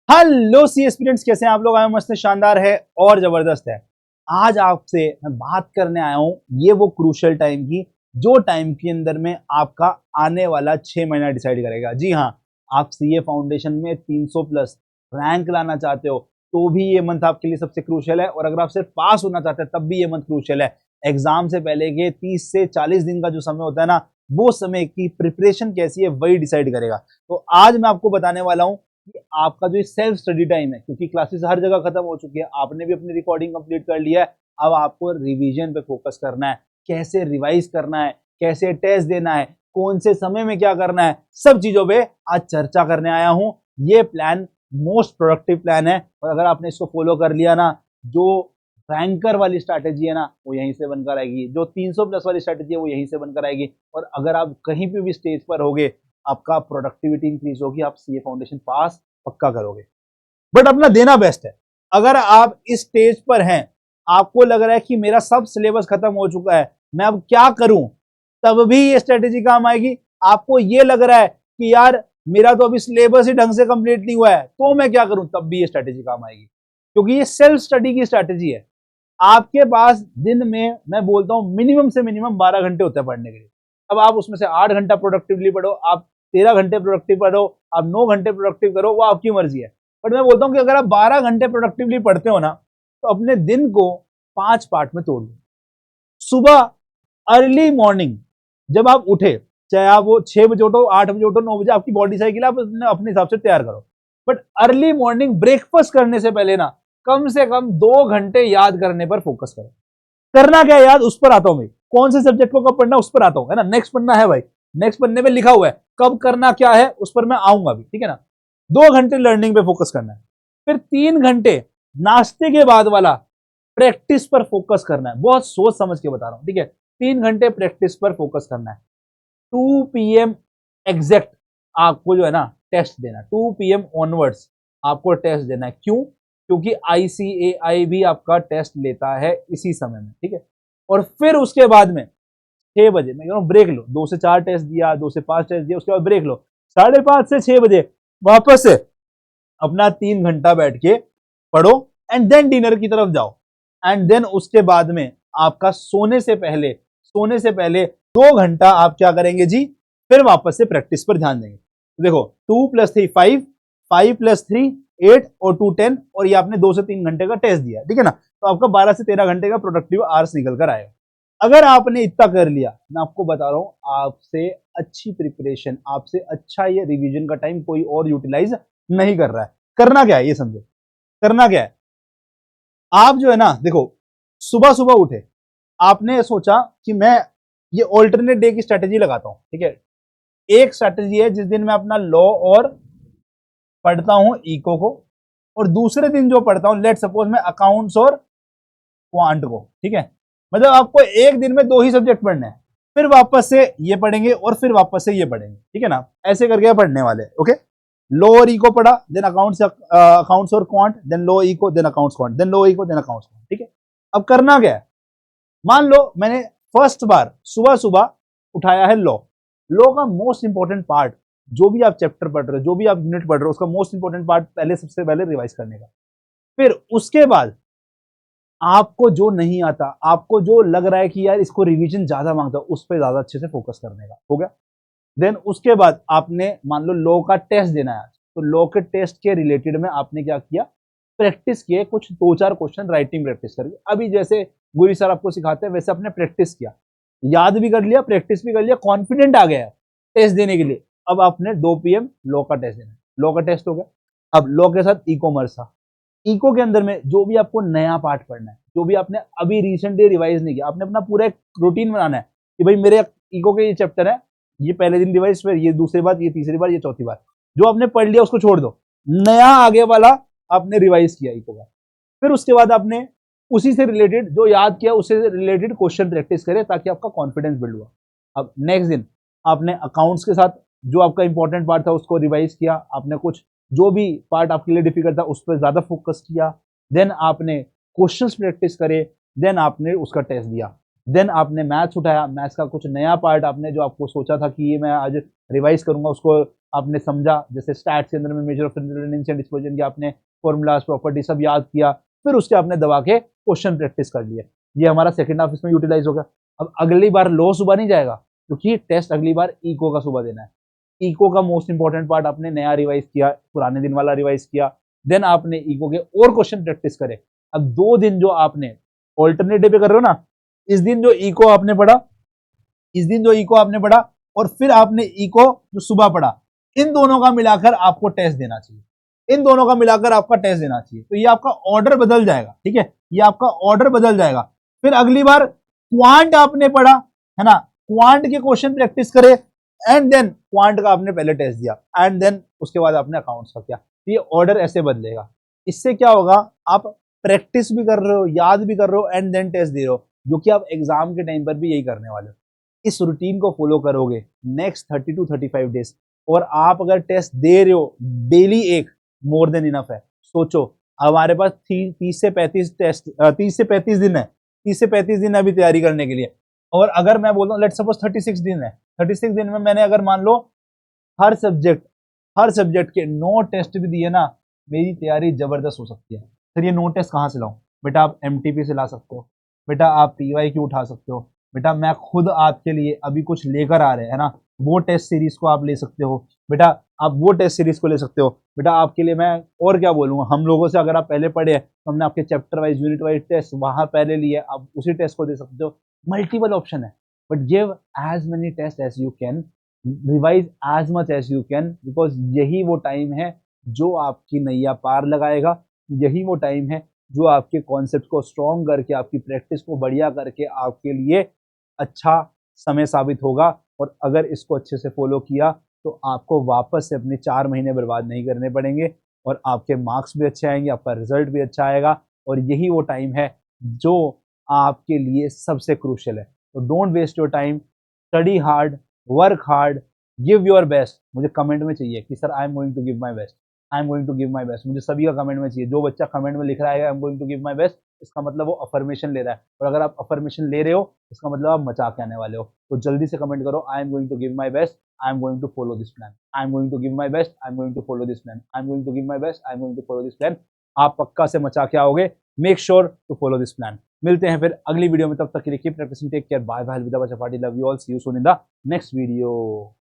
Hello सी students, कैसे हैं आप लोग? आए मस्त शानदार है और जबरदस्त है। आज आपसे मैं बात करने आया हूं ये वो क्रूशियल टाइम की, जो टाइम के अंदर में आपका आने वाला 6 महीना डिसाइड करेगा। जी हाँ, आप सीए फाउंडेशन में 300 प्लस रैंक लाना चाहते हो तो भी ये मंथ आपके लिए सबसे क्रूशियल है, और अगर आप सिर्फ पास होना चाहते हैं तब भी ये मंथ क्रूशियल है। एग्जाम से पहले के 30 से 40 दिन का जो समय होता है ना, वो समय की प्रिपरेशन कैसी है वही डिसाइड करेगा। तो आज मैं आपको बताने वाला हूं कि आपका जो सेल्फ स्टडी टाइम है, क्योंकि क्लासेस हर जगह खत्म हो चुकी है, आपने भी अपनी रिकॉर्डिंग कंप्लीट कर लिया है। अब आपको रिवीजन पे फोकस करना है, कैसे रिवाइज करना है, कैसे टेस्ट देना है, कौन से समय में क्या करना है, सब चीजों पे आज चर्चा करने आया हूं। ये प्लान मोस्ट प्रोडक्टिव प्लान है, और अगर आपने इसको फॉलो कर लिया ना, जो रैंकर वाली स्ट्रैटेजी है ना वो यहीं से बनकर आएगी, जो 300 प्लस वाली स्ट्रैटेजी है वो यहीं से बनकर आएगी। और अगर आप कहीं पे भी स्टेज पर होगे, आपका प्रोडक्टिविटी इंक्रीज होगी, आप सीए फाउंडेशन पास पक्का करोगे। बट अपना देना बेस्ट है। अगर आप इस स्टेज पर हैं, आपको लग रहा है कि मेरा सब सिलेबस खत्म हो चुका है, मैं अब क्या करूं, तब भी ये स्ट्रेटेजी काम आएगी। आपको ये लग रहा है कि यार मेरा तो अभी सिलेबस ही ढंग से कंप्लीट नहीं हुआ है, तो मैं क्या करूं, तब भी ये स्ट्रेटेजी काम आएगी, क्योंकि ये सेल्फ स्टडी की स्ट्रेटेजी है। आपके पास दिन में मैं बोलता हूं मिनिमम से मिनिमम 12 घंटे होते हैं पढ़ने के लिए। अब आप उसमें से 8 घंटा प्रोडक्टिवली पढ़ो, आप 13 घंटे प्रोडक्टिव पढ़ो, आप 9 घंटे प्रोडक्टिव करो, वो आपकी मर्जी है। बट मैं बोलता हूं कि अगर आप 12 घंटे प्रोडक्टिवली पढ़ते हो ना, तो अपने दिन को 5 पार्ट में तोड़ दो। सुबह अर्ली मॉर्निंग जब आप उठे, चाहे आप वो 6 बजे उठो, 8 बजे उठो, 9 बजे, आपकी बॉडी साइकिल आप अपने हिसाब से तैयार करो। बट अर्ली मॉर्निंग ब्रेकफास्ट करने से पहले ना, कम से कम 2 घंटे याद करने पर फोकस करो। करना क्या है याद, उस पर आता हूं मैं। कौन से सब्जेक्ट को कब पढ़ना, उस पर आता हूं, है ना। नेक्स्ट पढ़ना है भाई, नेक्स्ट पढ़ने में लिखा हुआ है, कब करना क्या है उस पर मैं आऊंगा भी, ठीक है ना। 2 घंटे लर्निंग पे फोकस करना है। फिर 3 घंटे नाश्ते के बाद वाला प्रैक्टिस पर फोकस करना है। बहुत सोच समझ के बता रहा हूं, ठीक है। 3 घंटे प्रैक्टिस पर फोकस करना है। 2 PM एग्जैक्ट आपको जो है ना टेस्ट देना है। 2 PM ऑनवर्ड्स आपको टेस्ट देना है। क्यों? क्योंकि ICAI भी आपका टेस्ट लेता है इसी समय में, ठीक है। और फिर उसके बाद में 6 बजे मैं कह रहा हूँ ब्रेक लो। 2 से 4 टेस्ट दिया, 2 से 5 टेस्ट दिया, उसके बाद ब्रेक लो। 5:30 से 6 बजे वापस से अपना 3 घंटा बैठ के पढ़ो, एंड देन डिनर की तरफ जाओ। एंड देन उसके बाद में आपका सोने से पहले 2 घंटा आप क्या करेंगे जी, फिर वापस से प्रैक्टिस पर ध्यान देंगे। देखो 2 + 3 5, 5 + 3 8 और 2 10, और ये आपने 2 से 3 घंटे का टेस्ट दिया, ठीक है ना। तो आपका 12 से 13 घंटे का प्रोडक्टिव आवर्स निकल कर आएगा। अगर आपने इतना कर लिया, मैं आपको बता रहा हूं, आपसे अच्छी प्रिपरेशन, आपसे अच्छा ये रिवीजन का टाइम कोई और यूटिलाइज नहीं कर रहा है। करना क्या है ये समझो। करना क्या है, आप जो है ना, देखो सुबह सुबह उठे, आपने सोचा कि मैं ये ऑल्टरनेट डे की स्ट्रेटेजी लगाता हूं, ठीक है। एक स्ट्रेटेजी है जिस दिन मैं अपना लॉ और पढ़ता हूं इको को, और दूसरे दिन जो पढ़ता हूं, लेट सपोज मैं अकाउंट्स और क्वांट को, ठीक है। मतलब आपको एक दिन में 2 ही सब्जेक्ट पढ़ने हैं, फिर वापस से ये पढ़ेंगे और फिर वापस से ये पढ़ेंगे, ठीक है ना। ऐसे करके पढ़ने वाले, ओके। लो और इको पढ़ा, देन अकाउंट्स और quant, then law eco, then accounts quant, then law eco, then accounts quant, ठीक है। अब करना क्या है, मान लो मैंने फर्स्ट बार सुबह सुबह उठाया है लॉ। लॉ का मोस्ट इंपॉर्टेंट पार्ट, जो भी आप चैप्टर पढ़ रहे हो, जो भी आप यूनिट पढ़ रहे हो, उसका मोस्ट इंपॉर्टेंट पार्ट पहले, सबसे पहले रिवाइज करने का। फिर उसके बाद आपको जो नहीं आता, आपको जो लग रहा है कि यार इसको रिवीजन ज्यादा मांगता है, उस पर ज्यादा अच्छे से फोकस करने का, हो गया। देन उसके बाद आपने मान लो लॉ का टेस्ट देना है, तो लॉ के टेस्ट के रिलेटेड में आपने क्या किया, प्रैक्टिस किए, कुछ 2-4 क्वेश्चन राइटिंग प्रैक्टिस करके। अभी जैसे गुरी सर आपको सिखाते हैं वैसे आपने प्रैक्टिस किया, याद भी कर लिया, प्रैक्टिस भी कर लिया, कॉन्फिडेंट आ गया टेस्ट देने के लिए। अब आपने 2 PM लॉ का टेस्ट देना है। लॉ का टेस्ट हो गया। अब लॉ के साथ ई कॉमर्स था। इको के अंदर में जो भी आपको नया पार्ट पढ़ना है, जो भी आपने अभी रिसेंटली रिवाइज नहीं किया, आपने अपना पूरा एक रूटीन बनाना है कि भाई मेरे इको के ये चैप्टर है, ये पहले दिन रिवाइज, फिर ये दूसरी बार, ये तीसरी बार, ये चौथी बार। जो आपने पढ़ लिया उसको छोड़ दो, नया आगे वाला आपने रिवाइज किया इको का। फिर उसके बाद आपने उसी से रिलेटेड जो याद किया, उससे रिलेटेड क्वेश्चन प्रैक्टिस करें, ताकि आपका कॉन्फिडेंस बिल्ड हुआ। अब नेक्स्ट दिन आपने अकाउंट्स के साथ जो आपका इंपॉर्टेंट पार्ट था उसको रिवाइज किया, आपने कुछ जो भी पार्ट आपके लिए डिफिकल्ट था उस पर ज्यादा फोकस किया। देन आपने क्वेश्चंस प्रैक्टिस करे, देन आपने उसका टेस्ट दिया। देन आपने मैथ्स उठाया, मैथ्स का कुछ नया पार्ट आपने जो आपको सोचा था कि ये मैं आज रिवाइज करूंगा, उसको आपने समझा, जैसे स्टैट्स के अंदर में मेजर ऑफ रेजोनेंस डिस्पर्जन के आपने फॉर्मूलाज प्रॉपर्टी सब याद किया, फिर उसके आपने दबा के क्वेश्चन प्रैक्टिस कर लिए। ये हमारा सेकंड हाफ इसमें यूटिलाइज होगा। अब अगली बार लो सुबह नहीं जाएगा, क्योंकि टेस्ट अगली बार इको का सुबह देना है। इको का मोस्ट इंपॉर्टेंट पार्ट आपने नया रिवाइज किया, पुराने दिन वाला रिवाइज किया, देन आपने इको के और क्वेश्चन प्रैक्टिस करे। अब 2 दिन जो आपने ऑल्टरनेट डे पे कर रहे हो ना, इस दिन जो इको आपने पढ़ा, इस दिन जो इको आपने पढ़ा और फिर आपने इको जो सुबह पढ़ा, इन दोनों का मिलाकर आपको टेस्ट देना चाहिए। इन दोनों का मिलाकर आपका टेस्ट देना चाहिए। तो ये आपका ऑर्डर बदल जाएगा, ठीक है, ये आपका ऑर्डर बदल जाएगा। फिर अगली बार क्वांट आपने पढ़ा है ना, क्वांट के क्वेश्चन प्रैक्टिस करे एंड देन क्वांट का आपने पहले टेस्ट दिया एंड देन उसके बाद आपने अकाउंट्स का किया। तो ये ऑर्डर ऐसे बदलेगा। इससे क्या होगा, आप प्रैक्टिस भी कर रहे हो, याद भी कर रहे हो एंड देन टेस्ट दे रहे हो, जो कि आप एग्जाम के टाइम पर भी यही करने वाले हो। इस रूटीन को फॉलो करोगे नेक्स्ट 30 टू 35 डेज, और आप अगर टेस्ट दे रहे हो डेली एक, मोर देन इनफ है। सोचो हमारे पास 30 से 35 टेस्ट, 30 से 35 दिन है, 30 से 35 दिन अभी तैयारी करने के लिए। और अगर मैं बोलता हूँ लेट सपोज 36 दिन है, 36 दिन में मैंने अगर मान लो हर सब्जेक्ट के 9 टेस्ट भी दिए ना, मेरी तैयारी जबरदस्त हो सकती है। फिर ये 9 टेस्ट कहाँ से लाऊं? बेटा आप एमटीपी से ला सकते हो, बेटा आप पीवाईक्यू उठा सकते हो, बेटा मैं खुद आपके लिए अभी कुछ लेकर आ रहे हैं ना, वो टेस्ट सीरीज को आप ले सकते हो, बेटा आप वो टेस्ट सीरीज को ले सकते हो। बेटा आपके लिए मैं और क्या बोलूँगा, हम लोगों से अगर आप पहले पढ़े हैं तो हमने आपके chapter wise unit wise test वहाँ पहले लिए, आप उसी टेस्ट को दे सकते हो। मल्टीपल ऑप्शन है, but give as many test as you can, revise as much as you can, because यही वो टाइम है जो आपकी नैया पार लगाएगा। यही वो टाइम है जो आपके कॉन्सेप्ट को स्ट्रॉन्ग करके, आपकी प्रैक्टिस को बढ़िया करके आपके लिए अच्छा समय साबित होगा। और अगर इसको अच्छे से फॉलो किया तो आपको वापस से अपने 4 महीने बर्बाद नहीं करने पड़ेंगे और आपके मार्क्स भी अच्छे आएंगे, आपका रिजल्ट भी अच्छा आएगा। और यही वो टाइम है जो आपके लिए सबसे क्रूशियल है। तो don't waste your time, study hard, work hard, give your best. मुझे कमेंट में चाहिए कि sir I am going to give my best, I am going to give my best. मुझे सभी का कमेंट में चाहिए। जो बच्चा कमेंट में लिख रहा है I am going to give my best, इसका मतलब वो अफर्मेशन ले रहा है। और अगर आप अफर्मेशन ले रहे हो इसका मतलब आप मचा के आने वाले हो। तो जल्दी से कमेंट करो, I am going to give my best, I am going to follow this plan, I am going to give my best, I am going to follow this plan, I am going to give my best, I am going to follow this plan. आप पक्का से मचा के आओगे। Make sure to follow this plan. मिलते हैं फिर अगली वीडियो में, तब तक के लिए keep practising, take care, bye bye, विदा चपाटी, love you all, see you soon in the next video.